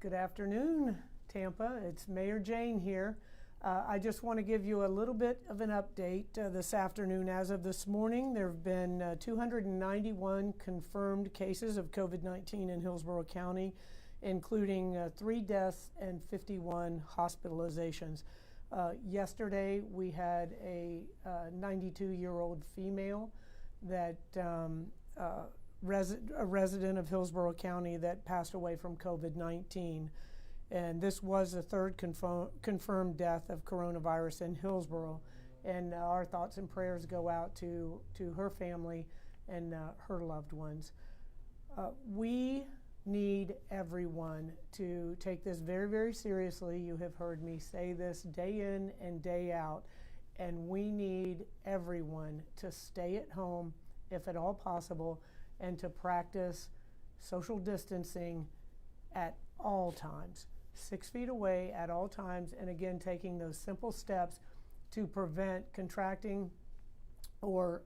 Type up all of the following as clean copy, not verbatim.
Good afternoon, Tampa. It's Mayor Jane here. I just want to give you a little bit of an update this afternoon. As of this morning, there have been 291 confirmed cases of COVID-19 in Hillsborough County, including 3 deaths and 51 hospitalizations. Yesterday, we had a 92-year-old female that a resident of Hillsborough County that passed away from COVID-19. And this was the third confirmed death of coronavirus in Hillsborough. And our thoughts and prayers go out to her family and her loved ones. We need everyone to take this very, very seriously. You have heard me say this day in and day out. And we need everyone to stay at home, if at all possible, and to practice social distancing at all times. 6 feet away at all times, and again, taking those simple steps to prevent contracting or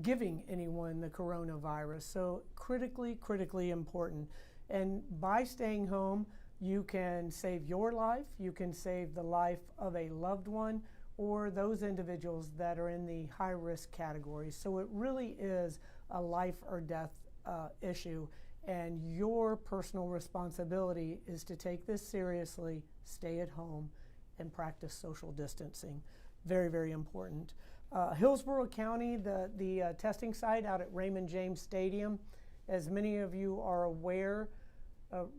giving anyone the coronavirus. So critically important. And by staying home, you can save your life, you can save the life of a loved one, or those individuals that are in the high-risk category. So it really is a life or death issue, and your personal responsibility is to take this seriously, stay at home, and practice social distancing. Very, very important. Hillsborough County, the testing site out at Raymond James Stadium, as many of you are aware,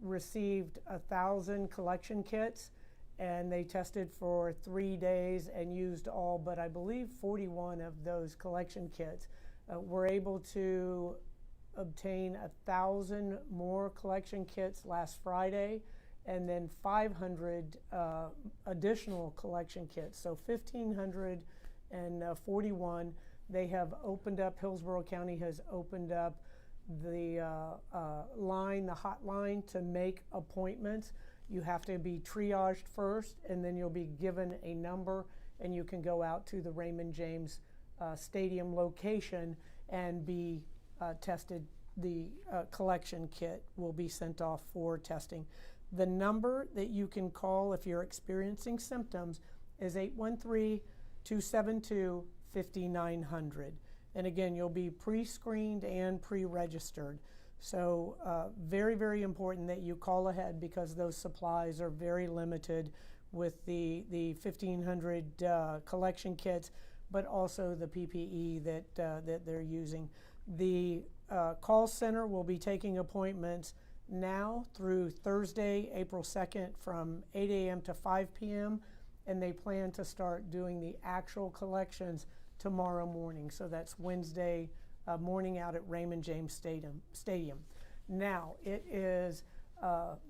received 1,000 collection kits, and they tested for 3 days and used all but I believe 41 of those collection kits. We're able to obtain 1,000 more collection kits last Friday, and then 500 additional collection kits, so 1,541. They have opened up, Hillsborough County has opened up the hotline to make appointments. You have to be triaged first, and then you'll be given a number, and you can go out to the Raymond James Stadium location and be tested. The collection kit will be sent off for testing. The number that you can call if you're experiencing symptoms is 813-272-5900. And again, you'll be pre-screened and pre-registered. So very, very important that you call ahead, because those supplies are very limited with the 1,500 collection kits, but also the PPE that they're using. The call center will be taking appointments now through Thursday, April 2nd from 8 a.m. to 5 p.m. and they plan to start doing the actual collections tomorrow morning. So that's Wednesday morning out at Raymond James Stadium. Now, it is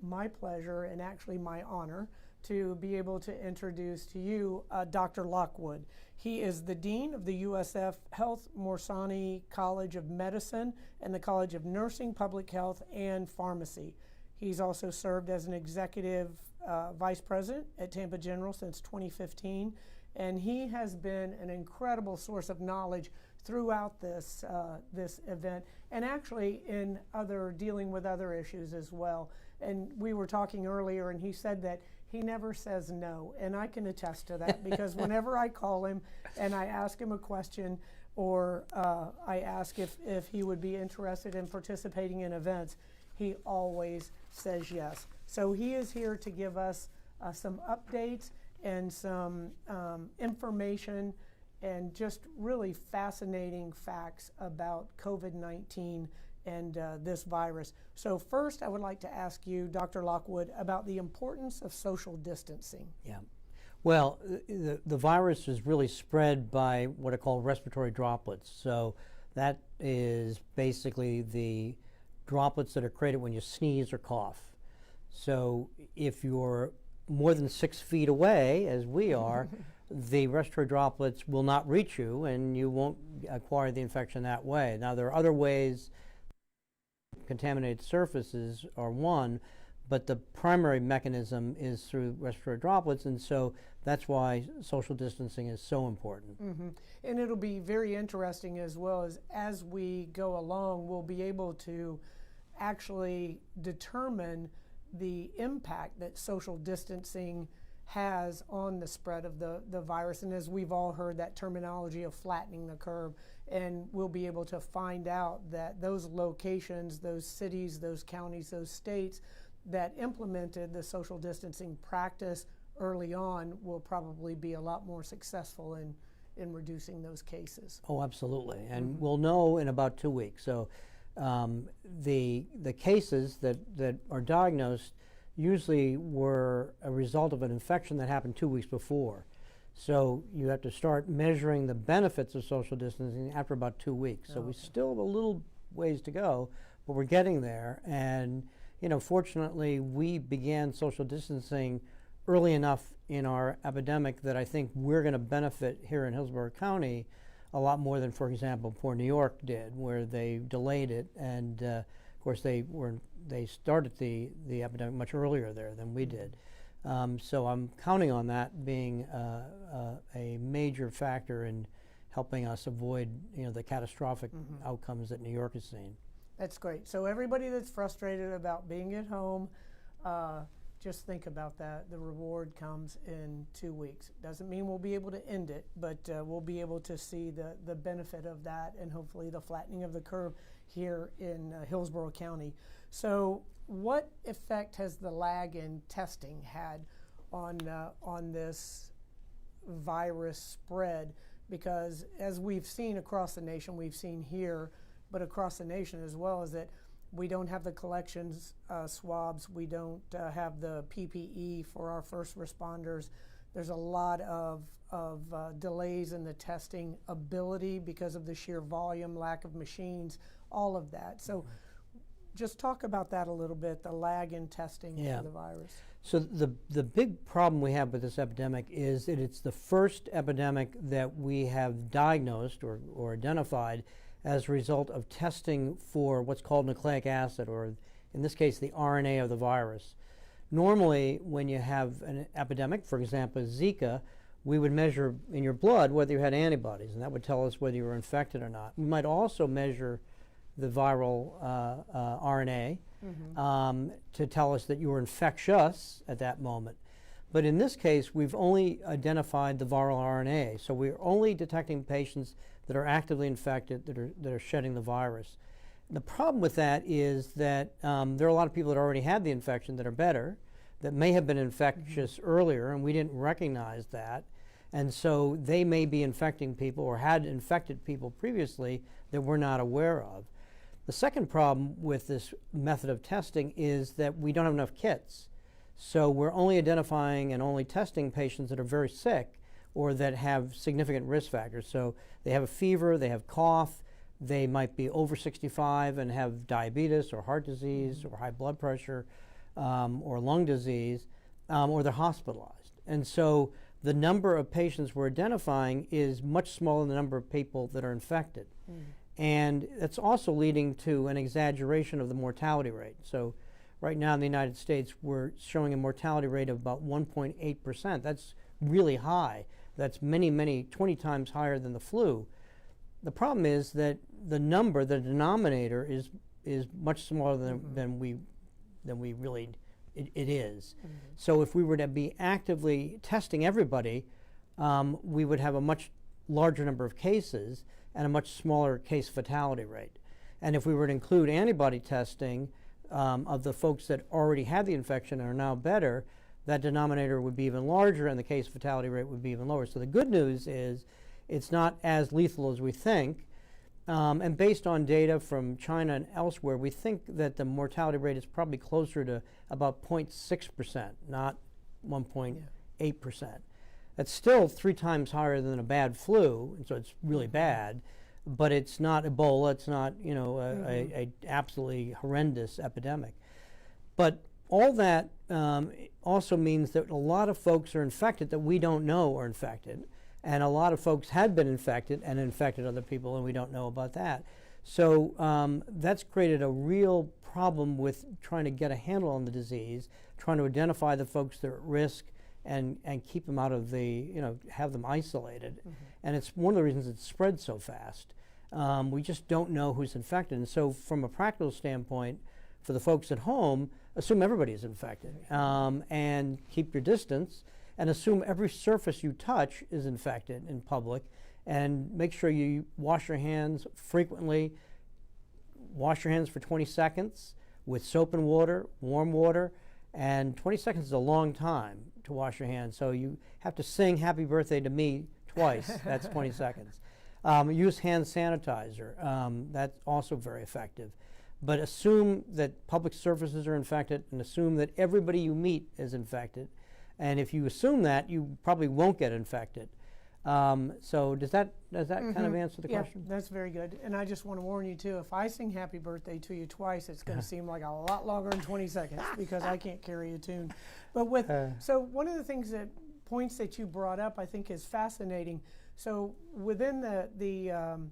my pleasure and actually my honor to be able to introduce to you Dr. Lockwood. He is the Dean of the USF Health Morsani College of Medicine and the College of Nursing, Public Health, and Pharmacy. He's also served as an executive vice president at Tampa General since 2015, and he has been an incredible source of knowledge throughout this event, and actually in dealing with other issues as well. And we were talking earlier, and he said that he never says no, and I can attest to that, because whenever I call him and I ask him a question, or I ask if he would be interested in participating in events, he always says yes. So he is here to give us some updates and some information and just really fascinating facts about COVID-19 and this virus. So first, I would like to ask you, Dr. Lockwood, about the importance of social distancing. Yeah. Well, the virus is really spread by what are called respiratory droplets. So that is basically the droplets that are created when you sneeze or cough. So if you're more than 6 feet away, as we are, the respiratory droplets will not reach you, and you won't acquire the infection that way. Now, there are other ways. Contaminated surfaces are one, but the primary mechanism is through respiratory droplets, and so that's why social distancing is so important. Mm-hmm. And it'll be very interesting as well as we go along, we'll be able to actually determine the impact that social distancing has on the spread of the virus. And as we've all heard, that terminology of flattening the curve, and we'll be able to find out that those locations, those cities, those counties, those states that implemented the social distancing practice early on will probably be a lot more successful in reducing those cases. Oh, absolutely. And we'll know in about 2 weeks. So the cases that are diagnosed usually were a result of an infection that happened 2 weeks before. So you have to start measuring the benefits of social distancing after about 2 weeks. So we still have a little ways to go, but we're getting there. And fortunately, we began social distancing early enough in our epidemic that I think we're going to benefit here in Hillsborough County a lot more than, for example, poor New York did, where they delayed it. And of course, they started the epidemic much earlier there than we did. So I'm counting on that being a major factor in helping us avoid the catastrophic outcomes that New York has seen. That's great. So everybody that's frustrated about being at home, just think about that. The reward comes in 2 weeks. Doesn't mean we'll be able to end it, but we'll be able to see the benefit of that, and hopefully the flattening of the curve here in Hillsborough County. So what effect has the lag in testing had on this virus spread? Because as we've seen across the nation, we've seen here, but across the nation as well, is that we don't have the collections swabs. We don't have the PPE for our first responders. There's a lot of delays in the testing ability because of the sheer volume, lack of machines, all of that. So just talk about that a little bit, the lag in testing for the virus. So the big problem we have with this epidemic is that it's the first epidemic that we have diagnosed or identified as a result of testing for what's called nucleic acid, or in this case, the RNA of the virus. Normally, when you have an epidemic, for example, Zika, we would measure in your blood whether you had antibodies, and that would tell us whether you were infected or not. We might also measure the viral RNA to tell us that you were infectious at that moment. But in this case, we've only identified the viral RNA, so we're only detecting patients that are actively infected, that are shedding the virus. And the problem with that is that there are a lot of people that already had the infection that are better, that may have been infectious earlier, and we didn't recognize that. And so they may be infecting people or had infected people previously that we're not aware of. The second problem with this method of testing is that we don't have enough kits. So we're only identifying and only testing patients that are very sick or that have significant risk factors. So they have a fever, they have cough, they might be over 65 and have diabetes or heart disease or high blood pressure or lung disease, or they're hospitalized. And so the number of patients we're identifying is much smaller than the number of people that are infected. And it's also leading to an exaggeration of the mortality rate. So right now in the United States, we're showing a mortality rate of about 1.8%. That's really high. That's many, 20 times higher than the flu. The problem is that the denominator is much smaller than we really it is. So if we were to be actively testing everybody, we would have a much larger number of cases and a much smaller case fatality rate. And if we were to include antibody testing of the folks that already had the infection and are now better, that denominator would be even larger and the case fatality rate would be even lower. So the good news is it's not as lethal as we think. And based on data from China and elsewhere, we think that the mortality rate is probably closer to about 0.6%, not 1.8%. That's still 3 times higher than a bad flu, and so it's really bad, but it's not Ebola, it's not a absolutely horrendous epidemic. But all that also means that a lot of folks are infected that we don't know are infected, and a lot of folks had been infected and infected other people, and we don't know about that. So that's created a real problem with trying to get a handle on the disease, trying to identify the folks that are at risk and keep them out of have them isolated. And it's one of the reasons it's spread so fast. We just don't know who's infected. And so from a practical standpoint, for the folks at home, assume everybody's infected, and keep your distance, and assume every surface you touch is infected in public, and make sure you wash your hands frequently. Wash your hands for 20 seconds with soap and water, warm water, and 20 seconds is a long time to wash your hands. So you have to sing happy birthday to me twice. That's 20 seconds. Use hand sanitizer. That's also very effective. But assume that public surfaces are infected, and assume that everybody you meet is infected. And if you assume that, you probably won't get infected. So does that kind of answer the question? Yeah, that's very good. And I just want to warn you too, if I sing happy birthday to you twice, it's going to seem like a lot longer than 20 seconds because I can't carry a tune. But so one of the points that you brought up I think is fascinating. So within the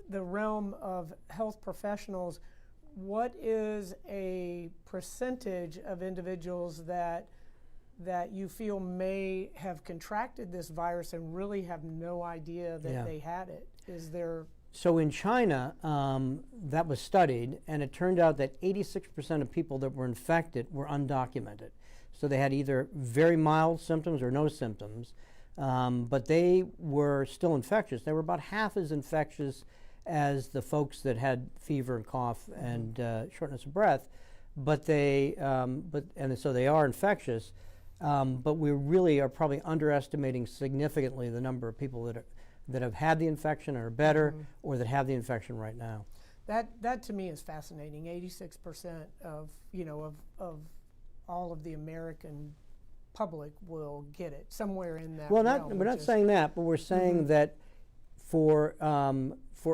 realm of health professionals, what is a percentage of individuals that you feel may have contracted this virus and really have no idea that they had it? Is there? So in China, that was studied, and it turned out that 86% of people that were infected were undocumented. So they had either very mild symptoms or no symptoms, but they were still infectious. They were about half as infectious as the folks that had fever and cough and shortness of breath, so they are infectious. But we really are probably underestimating significantly the number of people that have had the infection and are better, or that have the infection right now. That to me is fascinating. 86% of all of the American public will get it somewhere in that. Well, realm, we're not saying that, but we're saying that for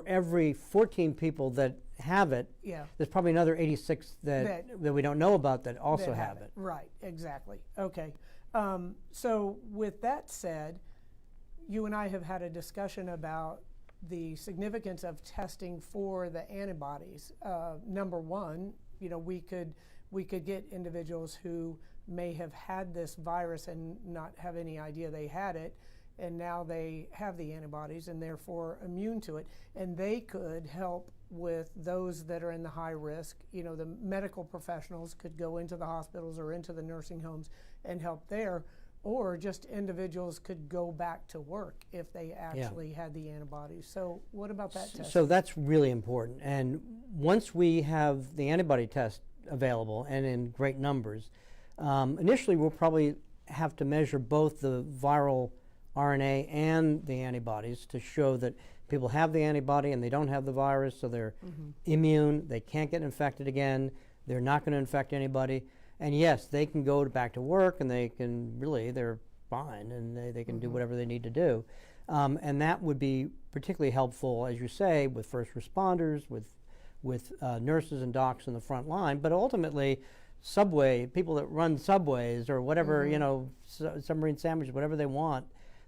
every 14 people that have it, there's probably another 86 that we don't know about that also have it. Right, exactly. Okay. So with that said, you and I have had a discussion about the significance of testing for the antibodies. Number one, we could get individuals who may have had this virus and not have any idea they had it, and now they have the antibodies and therefore immune to it, and they could help with those that are in the high risk. The medical professionals could go into the hospitals or into the nursing homes and help there, or just individuals could go back to work if they actually had the antibodies. So what about that test? So that's really important. And once we have the antibody test available and in great numbers, initially we'll probably have to measure both the viral RNA and the antibodies to show that people have the antibody and they don't have the virus, so they're immune, they can't get infected again, they're not going to infect anybody, and yes, they can go back to work and they're fine, and they can do whatever they need to do. And that would be particularly helpful, as you say, with first responders, with nurses and docs in the front line, but ultimately people that run subways or whatever, submarine sandwiches, whatever they want,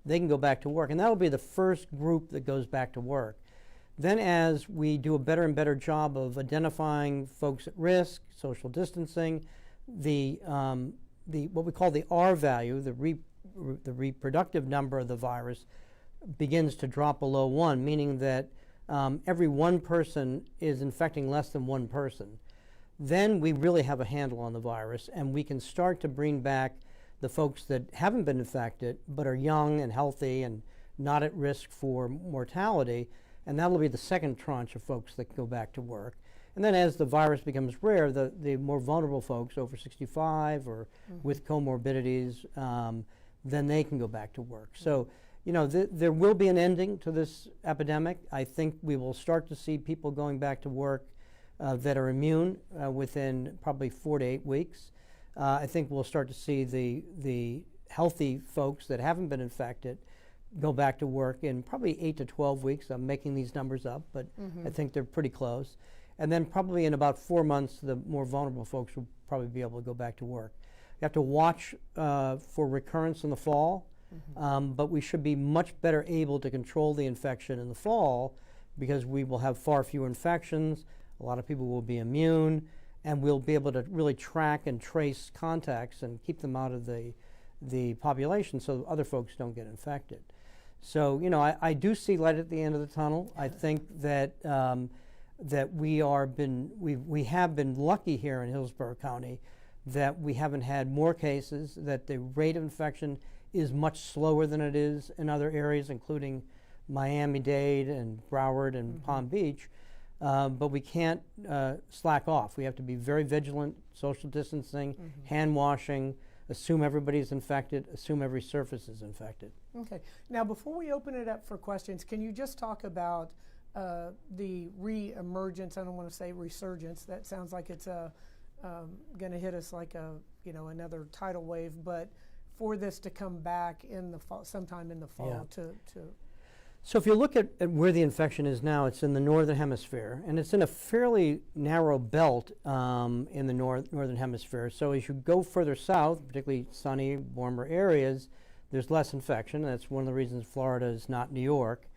they can go back to work. And that'll be the first group that goes back to work. Then as we do a better and better job of identifying folks at risk, social distancing, what we call the R value, the reproductive number of the virus, begins to drop below 1, meaning that every one person is infecting less than one person. Then we really have a handle on the virus, and we can start to bring back the folks that haven't been infected but are young and healthy and not at risk for mortality, and that'll be the second tranche of folks that go back to work. And then as the virus becomes rare, the more vulnerable folks over 65 or with comorbidities, then they can go back to work. So, there will be an ending to this epidemic. I think we will start to see people going back to work that are immune within probably 4 to 8 weeks. I think we'll start to see the healthy folks that haven't been infected go back to work in probably 8 to 12 weeks. I'm making these numbers up, but I think they're pretty close. And then probably in about 4 months, the more vulnerable folks will probably be able to go back to work. You have to watch for recurrence in the fall, but we should be much better able to control the infection in the fall because we will have far fewer infections, a lot of people will be immune, and we'll be able to really track and trace contacts and keep them out of the population so other folks don't get infected. So, I do see light at the end of the tunnel. I think that that we have been lucky here in Hillsborough County that we haven't had more cases, that the rate of infection is much slower than it is in other areas, including Miami-Dade and Broward and Palm Beach. But we can't slack off. We have to be very vigilant, social distancing, hand washing, assume everybody's infected, assume every surface is infected. Okay. Now, before we open it up for questions, can you just talk about the re-emergence? I don't want to say resurgence. That sounds like it's going to hit us like another tidal wave. But for this to come back in the fall, sometime in the fall, So if you look at where the infection is now, it's in the northern hemisphere, and it's in a fairly narrow belt in the northern hemisphere. So as you go further south, particularly sunny, warmer areas, there's less infection. That's one of the reasons Florida is not New York.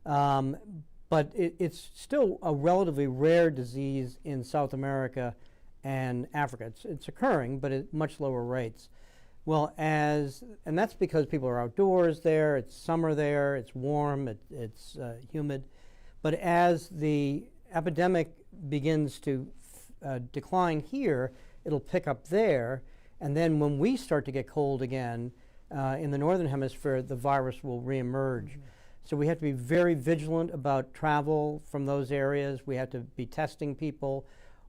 But it's still a relatively rare disease in South America and Africa. It's occurring, but at much lower rates. Well, and that's because people are outdoors there, it's summer there, it's warm, it's humid. But as the epidemic begins to decline here, it'll pick up there. And then when we start to get cold again in the northern hemisphere, the virus will reemerge. So we have to be very vigilant about travel from those areas. We have to be testing people.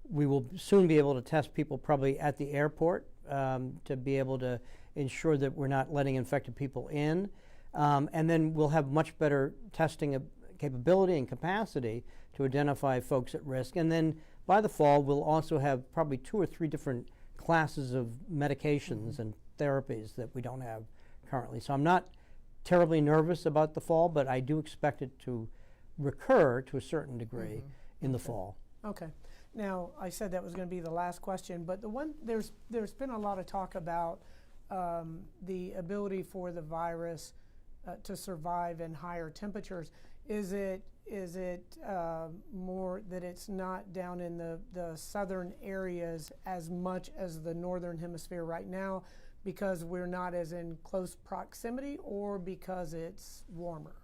We will soon be able to test people probably at the airport to be able to ensure that we're not letting infected people in. And then we'll have much better testing capability and capacity to identify folks at risk. And then by the fall, we'll also have probably 2 or 3 different classes of medications and therapies that we don't have currently. So I'm not terribly nervous about the fall, but I do expect it to recur to a certain degree in the fall. Okay. Now, I said that was going to be the last question, but there's been a lot of talk about the ability for the virus to survive in higher temperatures. Is it more that it's not down in the southern areas as much as the northern hemisphere right now because we're not as in close proximity, or because it's warmer?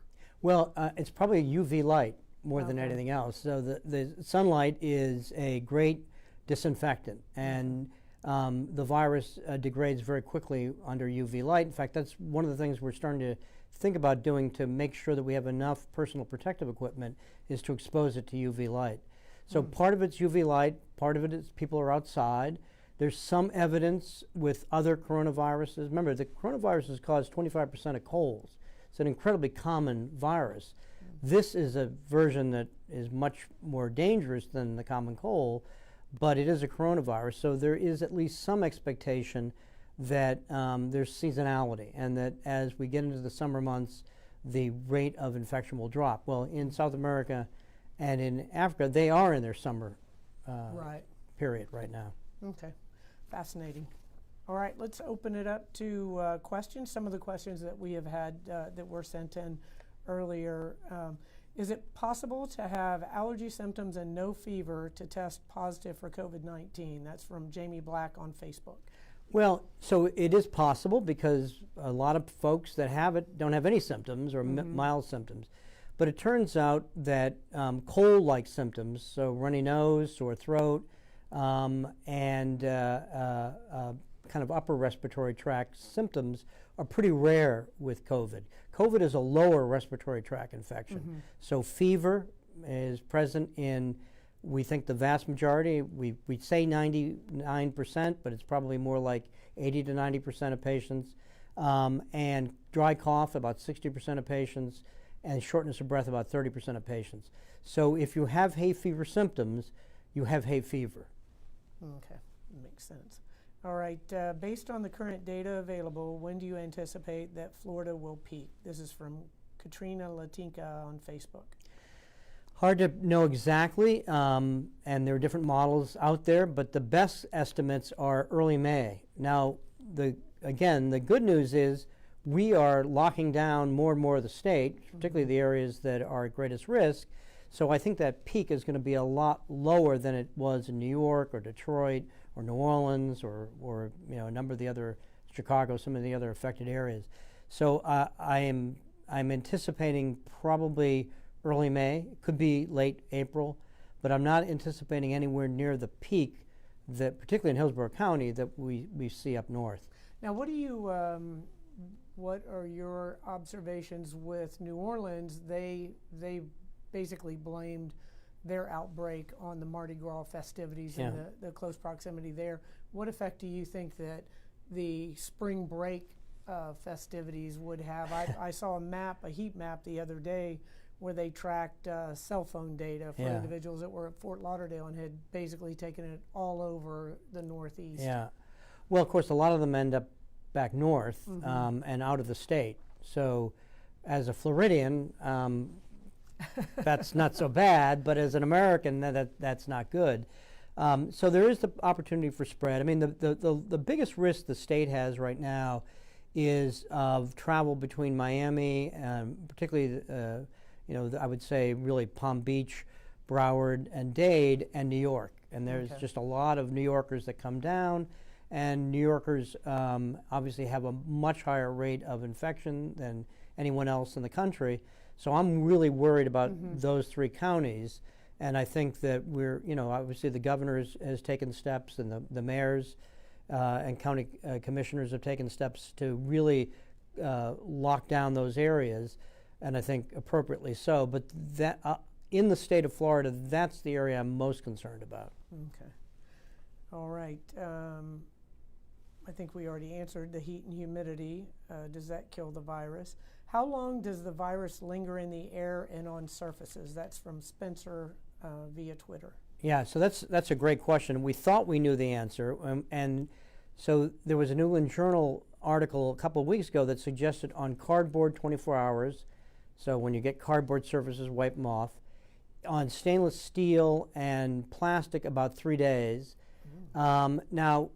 Well, it's probably UV light more than anything else. So the sunlight is a great disinfectant, and the virus degrades very quickly under UV light. In fact, that's one of the things we're starting to think about doing to make sure that we have enough personal protective equipment is to expose it to UV light. So part of it's UV light, part of it is people are outside. There's some evidence with other coronaviruses. Remember, the coronaviruses cause 25% of colds. It's an incredibly common virus. This is a version that is much more dangerous than the common cold, but it is a coronavirus, so there is at least some expectation that there's seasonality, and that as we get into the summer months, the rate of infection will drop. Well, in South America and in Africa, they are in their summer period right now. Okay, fascinating. All right, let's open it up to questions. Some of the questions that we have had that were sent in earlier. Is it possible to have allergy symptoms and no fever to test positive for COVID-19? That's from Jamie Black on Facebook. Well, so it is possible because a lot of folks that have it don't have any symptoms or mild symptoms. But it turns out that cold-like symptoms, so runny nose, sore throat, and kind of upper respiratory tract symptoms are pretty rare with COVID. COVID is a lower respiratory tract infection. So fever is present in, we think, the vast majority. We say 99%, but it's probably more like 80 to 90% of patients. And dry cough, about 60% of patients, and shortness of breath, about 30% of patients. So if you have hay fever symptoms, you have hay fever. Okay, makes sense. All right, based on the current data available, when do you anticipate that Florida will peak? This is from Katrina Latinka on Facebook. Hard to know exactly, and there are different models out there, but the best estimates are early May. Now, again, the good news is we are locking down more and more of the state, particularly the areas that are at greatest risk. So I think that peak is going to be a lot lower than it was in New York or Detroit or New Orleans or a number of the other, Chicago, some of the other affected areas. So I'm anticipating probably early May. It could be late April, but I'm not anticipating anywhere near the peak that, particularly in Hillsborough County, that we see up north. Now, what are your observations with New Orleans? They basically blamed their outbreak on the Mardi Gras festivities and the close proximity there. What effect do you think that the spring break festivities would have? I saw a heat map the other day where they tracked cell phone data for individuals that were at Fort Lauderdale and had basically taken it all over the Northeast. Yeah. Well, of course, a lot of them end up back north and out of the state. So as a Floridian, that's not so bad, but as an American, that's not good. So there is the opportunity for spread. I mean, the biggest risk the state has right now is of travel between Miami, particularly, I would say really Palm Beach, Broward, and Dade, and New York. And there's just a lot of New Yorkers that come down, and New Yorkers obviously have a much higher rate of infection than anyone else in the country. So I'm really worried about those three counties. And I think that obviously the governor has taken steps, and the mayors and county commissioners have taken steps to really lock down those areas, and I think appropriately so. But that in the state of Florida, that's the area I'm most concerned about. Okay. All right. I think we already answered the heat and humidity. Does that kill the virus? How long does the virus linger in the air and on surfaces? That's from Spencer via Twitter. Yeah, so that's a great question. We thought we knew the answer, and so there was a New England Journal article a couple of weeks ago that suggested on cardboard 24 hours, so when you get cardboard surfaces, wipe them off, on stainless steel and plastic about 3 days. Now,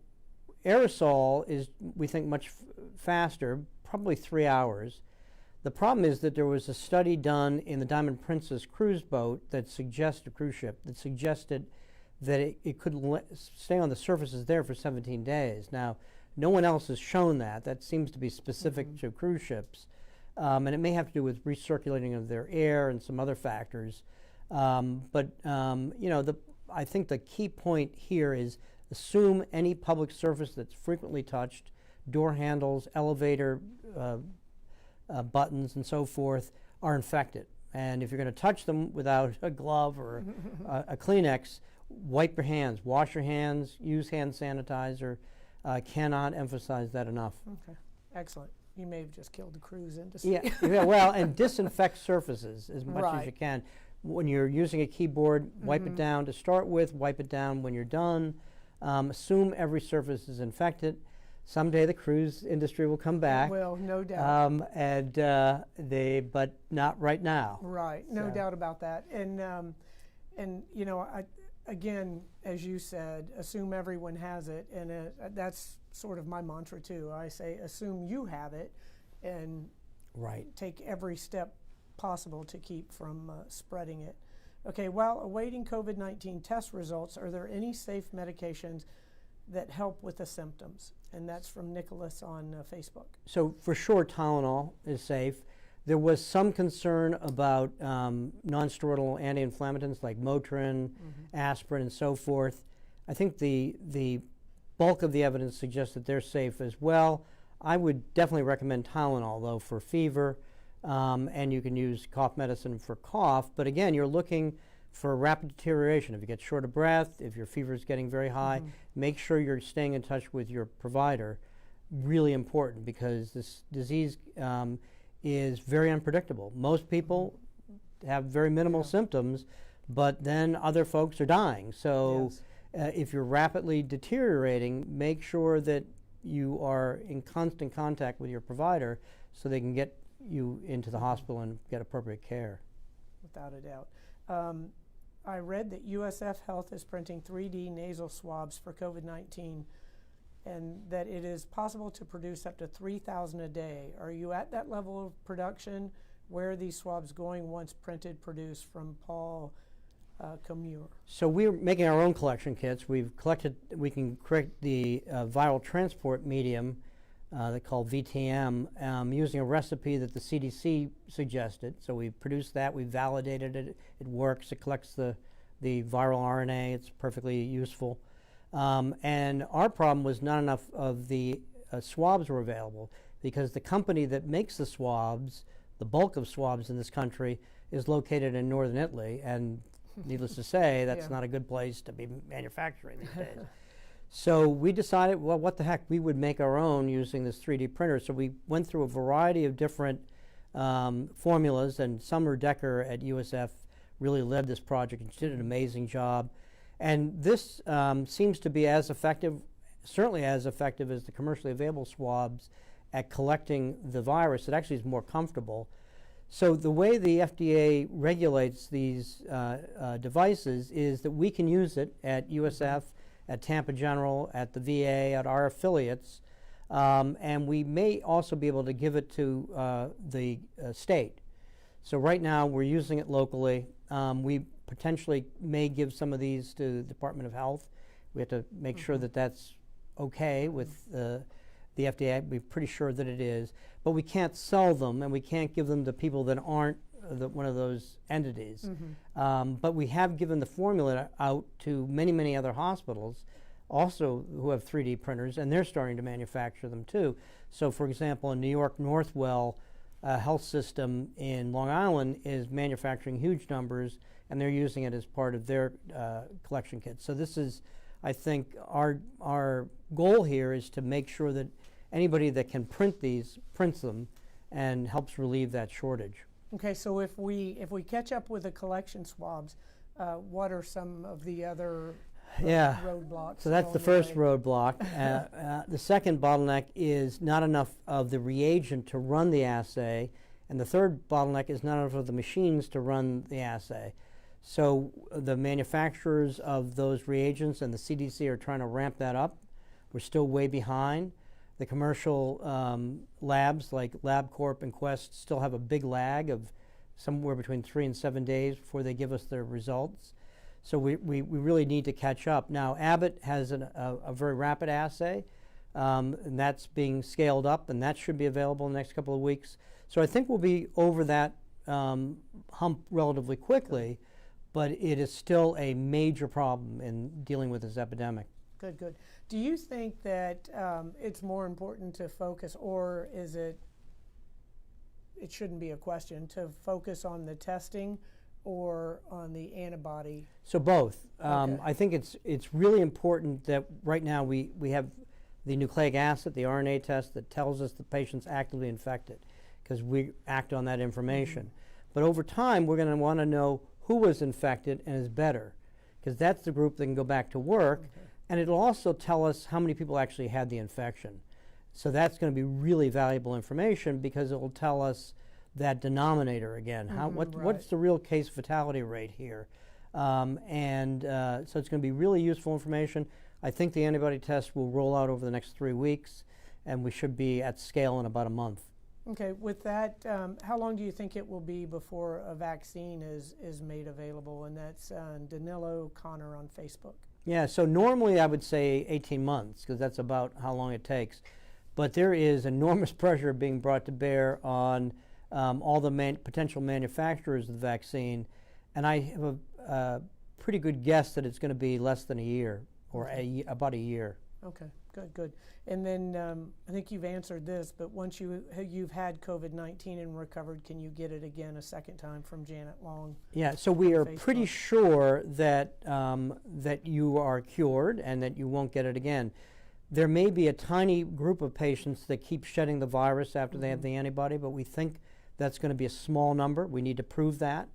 aerosol is, we think, much faster, probably 3 hours. The problem is that there was a study done in the Diamond Princess cruise boat that suggested, cruise ship, that suggested that it could stay on the surfaces there for 17 days. Now, no one else has shown that. That seems to be specific to cruise ships. And it may have to do with recirculating of their air and some other factors. I think the key point here is assume any public surface that's frequently touched, door handles, elevator buttons, and so forth, are infected. And if you're going to touch them without a glove or a Kleenex, wipe your hands, wash your hands, use hand sanitizer. Cannot emphasize that enough. Okay, excellent. You may have just killed the cruise industry. Yeah, well, and disinfect surfaces as much as you can. When you're using a keyboard, wipe it down to start with, wipe it down when you're done. Assume every surface is infected. Someday the cruise industry will come back. Well, no doubt. But not right now. Right, no doubt about that. Again, as you said, assume everyone has it, and that's sort of my mantra too. I say assume you have it, and take every step possible to keep from spreading it. Okay, while awaiting COVID-19 test results, are there any safe medications that help with the symptoms? And that's from Nicholas on Facebook. So for sure, Tylenol is safe. There was some concern about non-steroidal anti-inflammatories like Motrin, aspirin, and so forth. I think the bulk of the evidence suggests that they're safe as well. I would definitely recommend Tylenol, though, for fever, and you can use cough medicine for cough. But again, you're looking for rapid deterioration. If you get short of breath, if your fever is getting very high, make sure you're staying in touch with your provider. Really important, because this disease is very unpredictable. Most people have very minimal symptoms, but then other folks are dying. So if you're rapidly deteriorating, make sure that you are in constant contact with your provider so they can get you into the hospital and get appropriate care. Without a doubt. I read that USF Health is printing 3D nasal swabs for COVID-19, and that it is possible to produce up to 3,000 a day. Are you at that level of production? Where are these swabs going once printed, produced? From Paul Comure. So we're making our own collection kits. We can create the viral transport medium they call VTM using a recipe that the CDC suggested. So we produced that, we validated it, it works, it collects the the viral RNA. It's perfectly useful. And our problem was not enough of the swabs were available, because the company that makes the swabs, the bulk of swabs in this country, is located in northern Italy, and needless to say, that's not a good place to be manufacturing these days. So we decided, well, what the heck, we would make our own using this 3D printer. So we went through a variety of different formulas, and Summer Decker at USF really led this project, and she did an amazing job. And this seems to be as effective, certainly as effective as the commercially available swabs at collecting the virus. It actually is more comfortable. So the way the FDA regulates these devices is that we can use it at USF, at Tampa General, at the VA, at our affiliates, and we may also be able to give it to the state. So right now we're using it locally. We potentially may give some of these to the Department of Health. We have to make sure that that's okay with the FDA. We're pretty sure that it is, but we can't sell them, and we can't give them to people that aren't one of those entities. But we have given the formula out to many, many other hospitals also who have 3D printers, and they're starting to manufacture them too. So for example, in New York, Northwell Health System in Long Island is manufacturing huge numbers, and they're using it as part of their collection kits. So this is, I think, our goal here is to make sure that anybody that can print these prints them and helps relieve that shortage. Okay, so if we catch up with the collection swabs, what are some of the other roadblocks? So that's the first roadblock. The second bottleneck is not enough of the reagent to run the assay, and the third bottleneck is not enough of the machines to run the assay. So the manufacturers of those reagents and the CDC are trying to ramp that up. We're still way behind. The commercial labs like LabCorp and Quest still have a big lag of somewhere between 3 and 7 days before they give us their results. So we really need to catch up. Now, Abbott has a very rapid assay, and that's being scaled up, and that should be available in the next couple of weeks. So I think we'll be over that hump relatively quickly, but it is still a major problem in dealing with this epidemic. Good, good. Do you think that it's more important to focus, or is it shouldn't be a question, to focus on the testing or on the antibody? So both. Okay. I think it's really important that right now we have the nucleic acid, the RNA test that tells us the patient's actively infected, because we act on that information. But over time, we're going to want to know who was infected and is better, because that's the group that can go back to work. And it'll also tell us how many people actually had the infection. So that's going to be really valuable information, because it will tell us that denominator again. What's the real case fatality rate here? So it's going to be really useful information. I think the antibody test will roll out over the next 3 weeks, and we should be at scale in about a month. Okay, with that, how long do you think it will be before a vaccine is made available? And that's Danilo Connor on Facebook. Yeah, so normally I would say 18 months, because that's about how long it takes. But there is enormous pressure being brought to bear on all the potential manufacturers of the vaccine, and I have a pretty good guess that it's going to be less than a year, or about a year. Okay, good, good. And then I think you've answered this, but once you've had COVID-19 and recovered, can you get it again a second time from Janet Long? Yeah, so we are pretty sure that that you are cured and that you won't get it again. There may be a tiny group of patients that keep shedding the virus after they have the antibody, but we think that's going to be a small number. We need to prove that.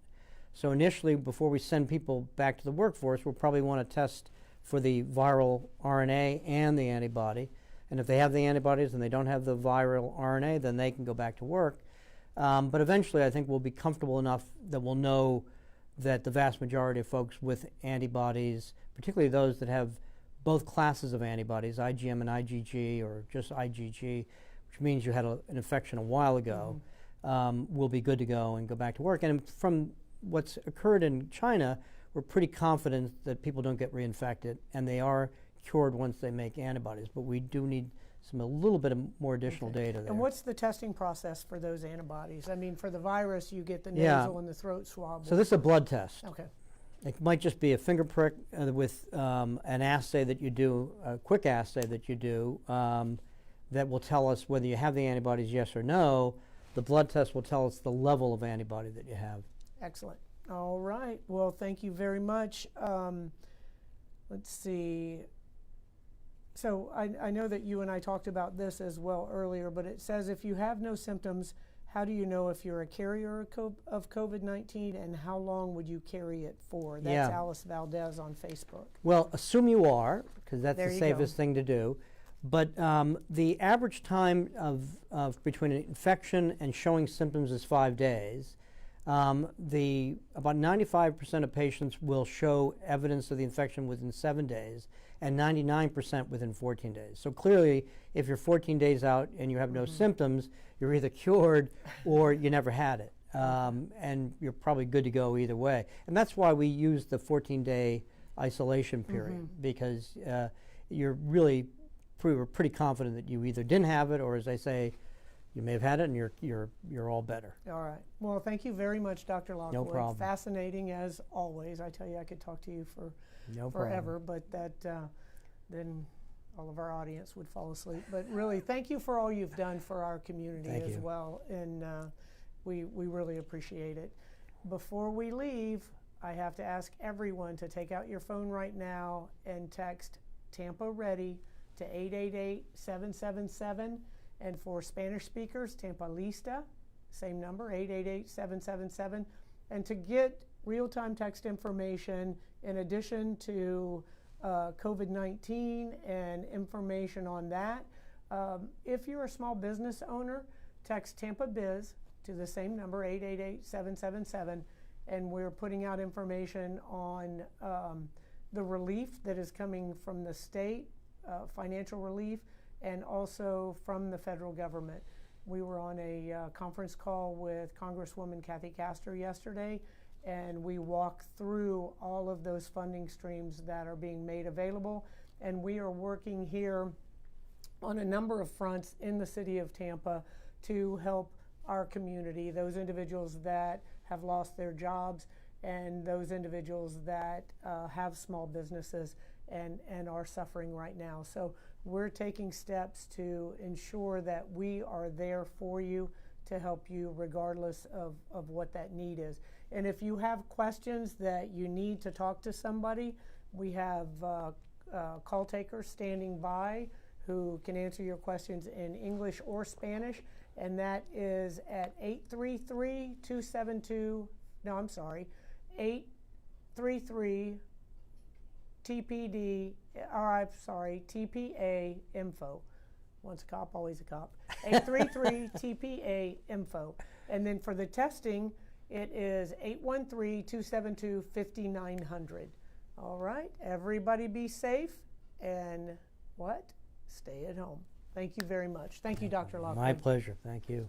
So initially, before we send people back to the workforce, we'll probably want to test for the viral RNA and the antibody. And if they have the antibodies and they don't have the viral RNA, then they can go back to work. But eventually, I think we'll be comfortable enough that we'll know that the vast majority of folks with antibodies, particularly those that have both classes of antibodies, IgM and IgG, or just IgG, which means you had an infection a while ago, will be good to go and go back to work. And from what's occurred in China, we're pretty confident that people don't get reinfected, and they are cured once they make antibodies. But we do need a little bit more additional data there. And what's the testing process for those antibodies? I mean, for the virus, you get the nasal and the throat swab. So this is a blood test. Okay. It might just be a finger prick with an assay that you do, a quick assay that you do, that will tell us whether you have the antibodies, yes or no. The blood test will tell us the level of antibody that you have. Excellent. All right. Well, thank you very much. Let's see. So I know that you and I talked about this as well earlier, but it says if you have no symptoms, how do you know if you're a carrier of COVID-19, and how long would you carry it for? That's Alice Valdez on Facebook. Well, assume you are, because that's There the you safest go. thing to do. But the average time of between an infection and showing symptoms is 5 days. About 95% of patients will show evidence of the infection within 7 days, and 99% within 14 days. So clearly, if you're 14 days out and you have no symptoms, you're either cured or you never had it. And you're probably good to go either way. And that's why we use the 14-day isolation period, because you're really we're pretty confident that you either didn't have it, or as I say, you may have had it and you're all better. All right. Well, thank you very much, Dr. Lockwood. No problem. Fascinating as always. I tell you, I could talk to you for forever, but that then all of our audience would fall asleep. But really, thank you for all you've done for our community as well, and we really appreciate it. Before we leave, I have to ask everyone to take out your phone right now and text Tampa Ready to 888-777, and for Spanish speakers, Tampa Lista, same number, 888-777, and to get real-time text information in addition to COVID-19 and information on that. If you're a small business owner, text Tampa Biz to the same number, 888-777, and we're putting out information on the relief that is coming from the state, financial relief, and also from the federal government. We were on a conference call with Congresswoman Kathy Castor yesterday, and we walked through all of those funding streams that are being made available, and we are working here on a number of fronts in the city of Tampa to help our community, those individuals that have lost their jobs and those individuals that have small businesses and are suffering right now. So we're taking steps to ensure that we are there for you to help you regardless of what that need is. And if you have questions that you need to talk to somebody, we have call takers standing by who can answer your questions in English or Spanish, and that is at 833-272, no, I'm sorry, 833 TPD, TPA info. Once a cop, always a cop. 833 TPA info. And then for the testing, it is 813-272-5900. All right, everybody be safe and stay at home. Thank you very much. Thank you, Dr. Lockwood. My pleasure. Thank you.